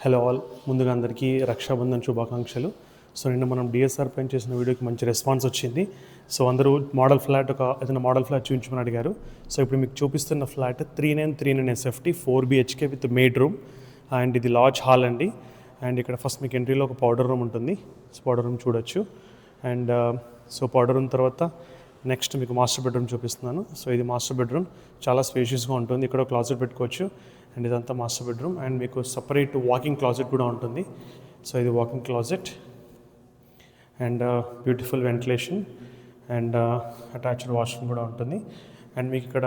Hello all, ముందుగా అందరికీ రక్షాబంధన్ శుభాకాంక్షలు. సో నిన్న మనం డిఎస్ఆర్ పైన చేసిన వీడియోకి మంచి రెస్పాన్స్ వచ్చింది. సో అందరూ ఏదైనా మోడల్ ఫ్లాట్ చూపించమని అడిగారు. సో ఇప్పుడు మీకు చూపిస్తున్న flat 3939 SFT 4 BHK with made room and ఇది లార్జ్ హాల్ అండి. అండ్ ఇక్కడ ఫస్ట్ మీకు ఎంట్రీలో ఒక పౌడర్ రూమ్ ఉంటుంది. సో పౌడర్ రూమ్ చూడొచ్చు. అండ్ సో పౌడర్ రూమ్ తర్వాత నెక్స్ట్ మీకు మాస్టర్ బెడ్రూమ్ చూపిస్తున్నాను. సో ఇది మాస్టర్ బెడ్రూమ్, చాలా స్పేషియస్గా ఉంటుంది. ఇక్కడ క్లాజెట్ పెట్టుకోవచ్చు. అండ్ ఇదంతా మాస్టర్ బెడ్రూమ్. అండ్ మీకు సపరేట్ వాకింగ్ క్లాజెట్ కూడా ఉంటుంది. సో ఇది walking closet and beautiful ventilation and attached washroom కూడా ఉంటుంది. అండ్ మీకు ఇక్కడ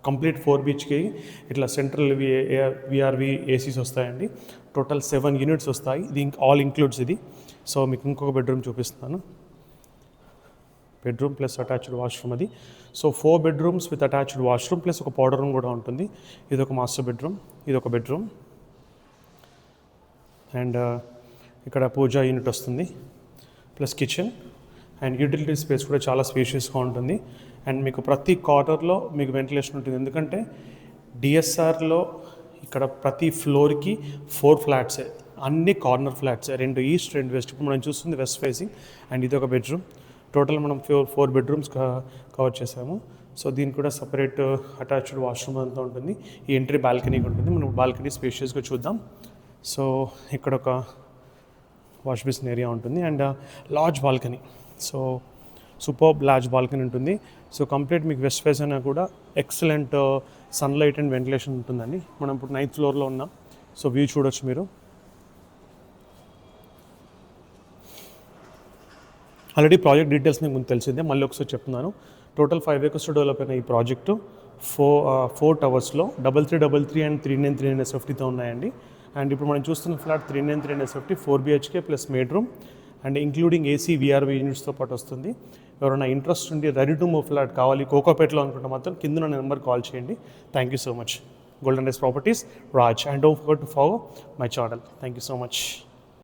కంప్లీట్ 4 BHK ఇట్లా సెంట్రల్ విఆర్వి ఏసీస్ వస్తాయండి. టోటల్ 7 యూనిట్స్ వస్తాయి. ఇది ఆల్ ఇంక్లూడ్స్ ఇది. సో మీకు ఇంకొక బెడ్రూమ్ చూపిస్తున్నాను. బెడ్రూమ్ ప్లస్ అటాచ్డ్ వాష్రూమ్ అది. So 4 bedrooms with attached washroom plus ఒక పౌడర్ రూమ్ కూడా ఉంటుంది. ఇది ఒక మాస్టర్ బెడ్రూమ్, ఇది ఒక బెడ్రూమ్. అండ్ ఇక్కడ పూజా యూనిట్ వస్తుంది plus kitchen and utility space కూడా చాలా స్పేషియస్గా ఉంటుంది. అండ్ మీకు ప్రతి కార్నర్లో మీకు వెంటిలేషన్ ఉంటుంది. ఎందుకంటే డిఎస్ఆర్లో ఇక్కడ ప్రతి ఫ్లోర్కి 4 ఫ్లాట్సే, అన్ని కార్నర్ ఫ్లాట్సే, 2 ఈస్ట్ 2 వెస్ట్. ఇప్పుడు మనం చూస్తుంది వెస్ట్ ఫేసింగ్. అండ్ ఇది ఒక బెడ్రూమ్. టోటల్ మనం 4 bedrooms కవర్ చేసాము. సో దీనికి కూడా సపరేట్ అటాచ్డ్ వాష్రూమ్ అంతా ఉంటుంది. ఈ ఎంట్రీ బాల్కనీకి ఉంటుంది. మనం బాల్కనీ స్పేషియస్గా చూద్దాం. సో ఇక్కడ ఒక వాష్ బేసిన్ ఏరియా ఉంటుంది and large balcony. So super large balcony ఉంటుంది. సో కంప్లీట్ మీకు వెస్ట్ ఫేస్ అయినా కూడా ఎక్సలెంట్ సన్లైట్ అండ్ వెంటిలేషన్ ఉంటుందండి. మనం ఇప్పుడు 9th floorలో ఉన్నాం. సో వ్యూ చూడొచ్చు మీరు. ఆల్రెడీ ప్రాజెక్ట్ డీటెయిల్స్ మీకు ముందు తెలిసిందే, మళ్ళీ ఒకసారి చెప్తున్నాను. టోటల్ 5 acres డెవలప్ అయిన ఈ ప్రాజెక్టు 4 towers 3333 అండ్ 3939 SFTతో ఉన్నాయండి. అండ్ ఇప్పుడు మనం చూస్తున్న flat 3939 SFT 4 BHK plus maid room and including AC VRV యూనిట్స్తో పాటు వస్తుంది. ఎవరైనా ఇంట్రెస్ట్ ఉండి రెడీ టు మూవ్ ఫ్లాట్ కావాలి కోకాపేటలో అనుకుంటే మాత్రం కింద నా నెంబర్ కాల్ చేయండి. Thank you so much. Golden days properties, Raj. And don't forget to follow my channel. Thank you so much.